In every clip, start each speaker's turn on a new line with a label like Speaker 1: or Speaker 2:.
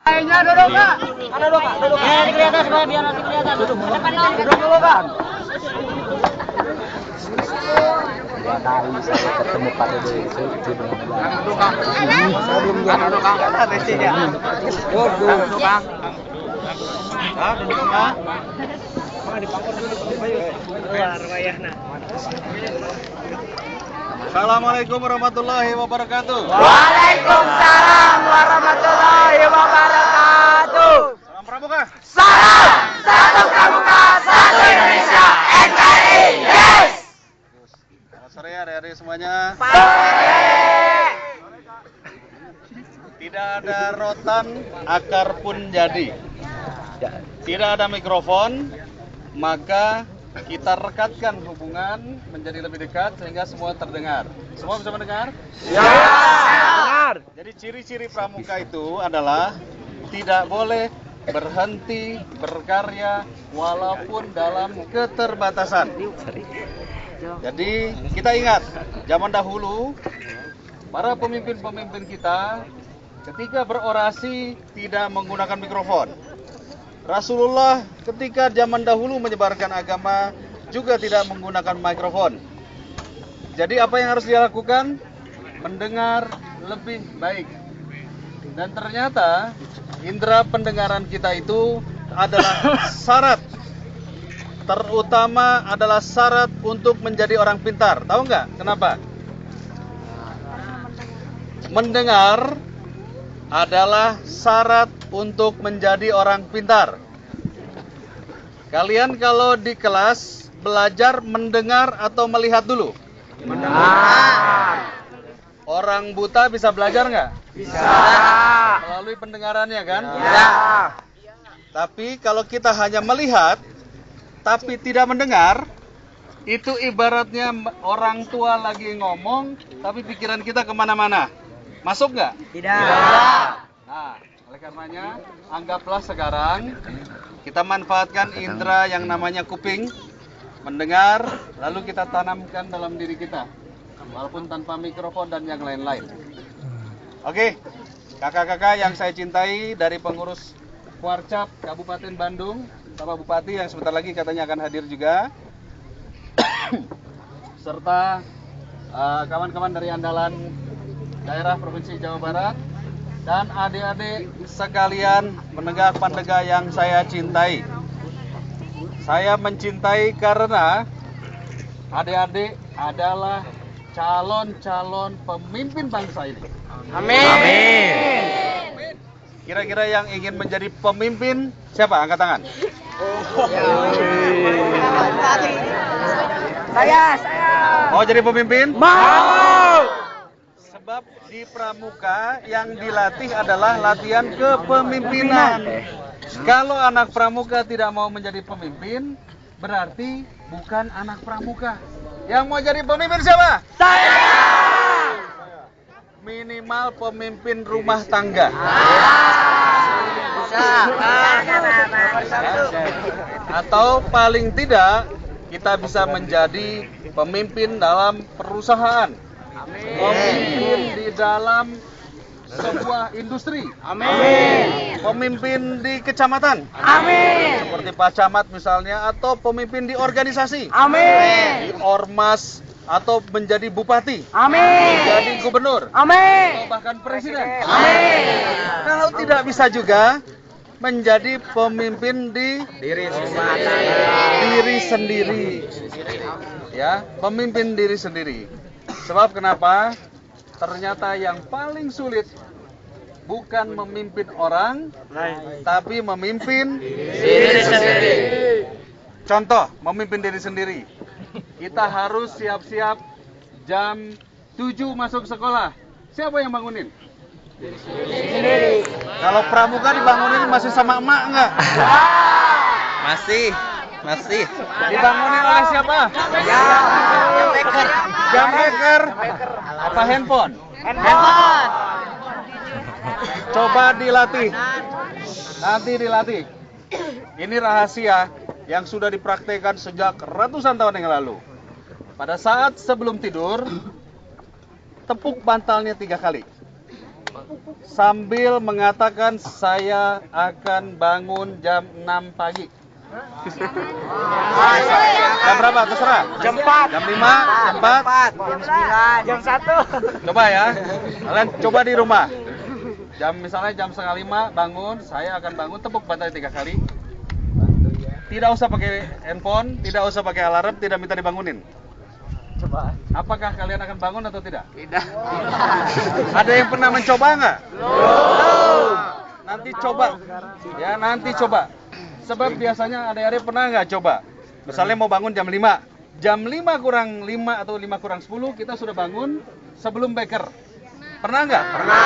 Speaker 1: Kayaknya duduk Kak. Ada duduk Kak. Duduk. Nanti kelihatan supaya biar nanti kelihatan. Duduk. Duduk dulu Kak.
Speaker 2: Kali saya ketemu Pak Dede itu dengan
Speaker 1: Duduk Kak. Saya belum jadi. Duduk Kak. Ada ya. Duduk Kak. Ah, duduk Kak. Assalamualaikum warahmatullahi wabarakatuh.
Speaker 3: Waalaikumsalam warahmatullahi wabarakatuh.
Speaker 1: Salam Pramuka.
Speaker 3: Salam satu Pramuka, satu Indonesia, NKRI. Yes.
Speaker 1: Selamat sore adik-adik semuanya. Tidak ada rotan, akar pun jadi. Tidak ada mikrofon, maka kita rekatkan hubungan menjadi lebih dekat sehingga semua terdengar. Semua bisa mendengar?
Speaker 3: Ya. Dengar.
Speaker 1: Jadi ciri-ciri pramuka itu adalah tidak boleh berhenti berkarya walaupun dalam keterbatasan. Jadi kita ingat, zaman dahulu para pemimpin-pemimpin kita ketika berorasi tidak menggunakan mikrofon. Rasulullah ketika zaman dahulu menyebarkan agama juga tidak menggunakan mikrofon. Jadi apa yang harus dia lakukan? Mendengar lebih baik. Dan ternyata indera pendengaran kita itu adalah syarat, terutama adalah syarat untuk menjadi orang pintar. Tahu nggak kenapa? Mendengar adalah syarat untuk menjadi orang pintar. Kalian kalau di kelas belajar mendengar atau melihat dulu?
Speaker 3: Mendengar.
Speaker 1: Orang buta bisa belajar nggak?
Speaker 3: Bisa.
Speaker 1: Melalui pendengarannya kan?
Speaker 3: Ya.
Speaker 1: Tapi kalau kita hanya melihat tapi tidak mendengar, itu ibaratnya orang tua lagi ngomong tapi pikiran kita kemana-mana. Masuk nggak?
Speaker 3: Tidak.
Speaker 1: Nah, oleh karenanya anggaplah sekarang kita manfaatkan indera yang namanya kuping, mendengar, lalu kita tanamkan dalam diri kita, walaupun tanpa mikrofon dan yang lain-lain. Oke, kakak-kakak yang saya cintai dari pengurus Warcap Kabupaten Bandung, Bapak Bupati yang sebentar lagi katanya akan hadir juga, serta kawan-kawan dari andalan daerah Provinsi Jawa Barat, dan adik-adik sekalian penegak-penegak yang saya cintai. Saya mencintai karena adik-adik adalah calon-calon pemimpin bangsa ini.
Speaker 3: Amin.
Speaker 1: Kira-kira yang ingin menjadi pemimpin siapa? Angkat tangan.
Speaker 3: Saya.
Speaker 1: Mau jadi pemimpin?
Speaker 3: Mau.
Speaker 1: Sebab di pramuka yang dilatih adalah latihan kepemimpinan. Kalau anak pramuka tidak mau menjadi pemimpin, berarti bukan anak pramuka. Yang mau jadi pemimpin siapa?
Speaker 3: Saya.
Speaker 1: Minimal pemimpin rumah tangga.
Speaker 3: Bisa.
Speaker 1: Atau paling tidak kita bisa menjadi pemimpin dalam perusahaan. Pemimpin di dalam sebuah industri.
Speaker 3: Amin.
Speaker 1: Pemimpin di kecamatan.
Speaker 3: Amin.
Speaker 1: Seperti Pak Camat misalnya, atau pemimpin di organisasi.
Speaker 3: Amin.
Speaker 1: Di ormas, atau menjadi bupati.
Speaker 3: Amin.
Speaker 1: Menjadi gubernur.
Speaker 3: Amin.
Speaker 1: Atau bahkan presiden.
Speaker 3: Amin.
Speaker 1: Kalau tidak bisa juga menjadi pemimpin di
Speaker 3: Diri
Speaker 1: sendiri. Ya, pemimpin diri sendiri. Sebab kenapa? Ternyata yang paling sulit bukan memimpin orang, tapi memimpin
Speaker 3: diri sendiri.
Speaker 1: Contoh, memimpin diri sendiri. Kita harus siap-siap jam 7 masuk sekolah. Siapa yang bangunin?
Speaker 3: Sendiri.
Speaker 1: Kalau pramuka dibangunin masih sama emak enggak?
Speaker 2: Masih.
Speaker 1: Dibangunin oleh siapa? Jam beker. Apa handphone? Coba dilatih. Nanti dilatih. Ini rahasia yang sudah dipraktekkan sejak ratusan tahun yang lalu. Pada saat sebelum tidur, tepuk bantalnya 3 kali. sambil mengatakan saya akan bangun jam 6 pagi. Jam berapa? Terserah.
Speaker 2: Jam 4.
Speaker 1: Jam 5, jam 4,
Speaker 2: Jam 9. Jam 1.
Speaker 1: Coba ya. Kalian coba di rumah. Misalnya jam setengah 5 bangun, saya akan bangun, tepuk bantai 3 kali. Tidak usah pakai handphone, tidak usah pakai alarm, tidak minta dibangunin.
Speaker 2: Coba.
Speaker 1: Apakah kalian akan bangun atau tidak?
Speaker 2: Tidak.
Speaker 1: Ada yang pernah mencoba nggak? Nanti coba. Ya, nanti coba. Sebab biasanya adik-adik pernah nggak coba? Misalnya mau bangun jam 5. Jam 5 kurang 5 atau 5 kurang 10 kita sudah bangun sebelum beker. Pernah nggak? Pernah.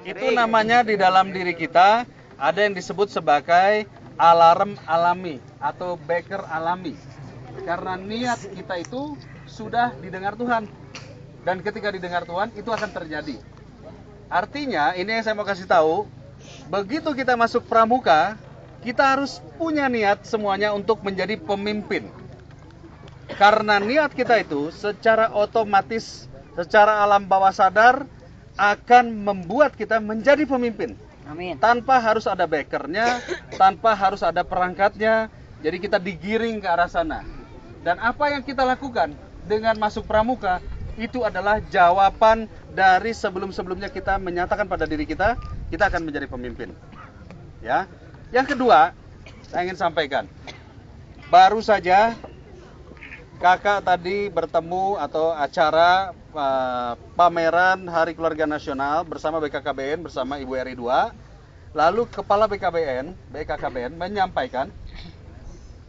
Speaker 1: Itu namanya di dalam diri kita ada yang disebut sebagai alarm alami atau beker alami. Karena niat kita itu sudah didengar Tuhan. Dan ketika didengar Tuhan itu akan terjadi. Artinya ini yang saya mau kasih tahu, begitu kita masuk pramuka, kita harus punya niat semuanya untuk menjadi pemimpin. Karena niat kita itu secara otomatis, secara alam bawah sadar akan membuat kita menjadi pemimpin.
Speaker 2: Amin.
Speaker 1: Tanpa harus ada bekernya, tanpa harus ada perangkatnya. Jadi kita digiring ke arah sana. Dan apa yang kita lakukan dengan masuk pramuka itu adalah jawaban dari sebelum-sebelumnya kita menyatakan pada diri kita akan menjadi pemimpin. Ya. Yang kedua, saya ingin sampaikan. Baru saja kakak tadi bertemu atau acara pameran Hari Keluarga Nasional bersama BKKBN bersama Ibu RI 2. Lalu Kepala BKKBN menyampaikan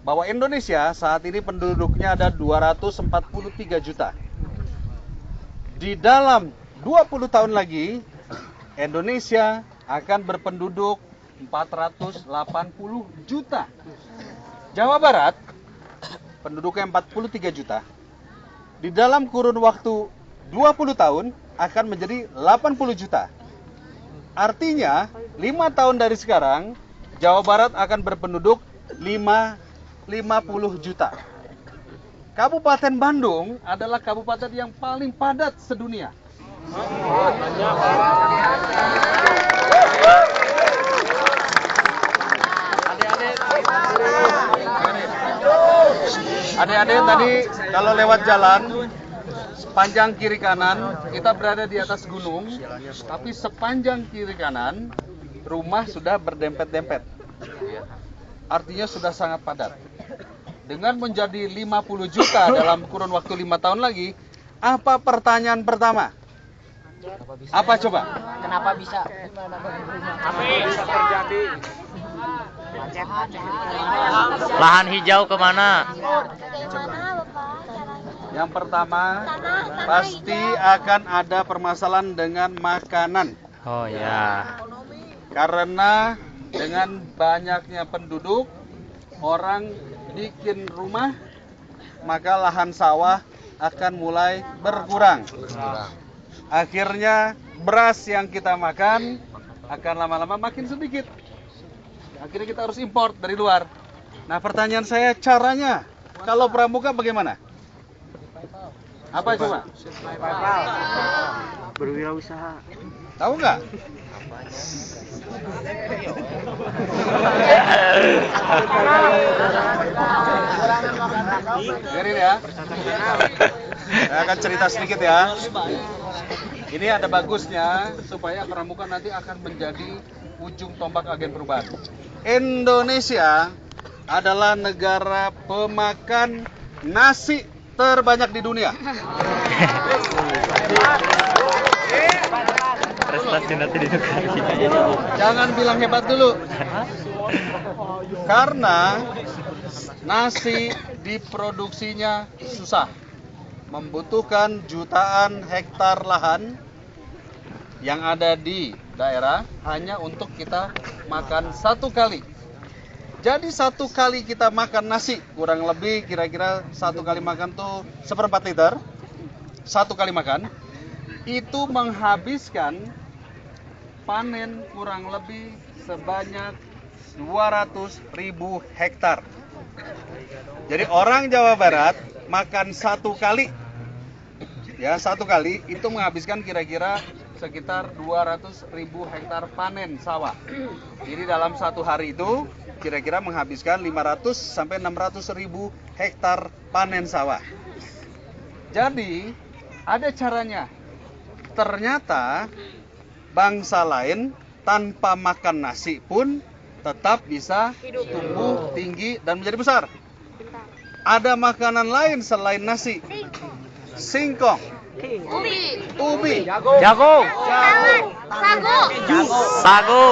Speaker 1: bahwa Indonesia saat ini penduduknya ada 243 juta. Di dalam 20 tahun lagi Indonesia akan berpenduduk 480 juta. Jawa Barat penduduknya 43 juta. Di dalam kurun waktu 20 tahun akan menjadi 80 juta. Artinya 5 tahun dari sekarang Jawa Barat akan berpenduduk 50 juta. Kabupaten Bandung adalah kabupaten yang paling padat sedunia. Adik-adik tadi kalau lewat jalan sepanjang kiri kanan kita berada di atas gunung, tapi sepanjang kiri kanan rumah sudah berdempet-dempet. Artinya sudah sangat padat. Dengan menjadi 50 juta dalam kurun waktu 5 tahun lagi, apa pertanyaan pertama? Apa coba?
Speaker 2: Kenapa bisa?
Speaker 3: Apa bisa terjadi?
Speaker 2: Lahan hijau kemana?
Speaker 1: Yang pertama, pasti akan ada permasalahan dengan makanan.
Speaker 2: Oh ya.
Speaker 1: Karena dengan banyaknya penduduk, orang bikin rumah, maka lahan sawah akan mulai berkurang. Akhirnya beras yang kita makan akan lama-lama makin sedikit. Akhirnya kita harus import dari luar. Nah, pertanyaan saya, caranya kalau pramuka bagaimana? Apa coba?
Speaker 2: Berwirausaha.
Speaker 1: Tahu nggak? Dengerin ya. Saya akan cerita sedikit ya. Ini ada bagusnya supaya pramuka nanti akan menjadi ujung tombak agen perubahan. Indonesia adalah negara pemakan nasi terbanyak di dunia.
Speaker 2: Prestasi nanti di
Speaker 1: Jangan bilang hebat dulu. Karena nasi diproduksinya susah. Membutuhkan jutaan hektar lahan yang ada di daerah hanya untuk kita makan satu kali. Jadi satu kali kita makan nasi, kurang lebih kira-kira satu kali makan tuh 1/4 liter. Satu kali makan, itu menghabiskan panen kurang lebih sebanyak 200.000 hektar. Jadi orang Jawa Barat makan satu kali, ya satu kali itu menghabiskan kira-kira sekitar 200.000 hektar panen sawah. Jadi dalam satu hari itu kira-kira menghabiskan 500 sampai 600.000 hektar panen sawah. Jadi ada caranya. Ternyata bangsa lain tanpa makan nasi pun tetap bisa tumbuh tinggi dan menjadi besar. Ada makanan lain selain nasi. Singkong, ubi,
Speaker 3: Jago.
Speaker 1: jagung,
Speaker 2: Sagu.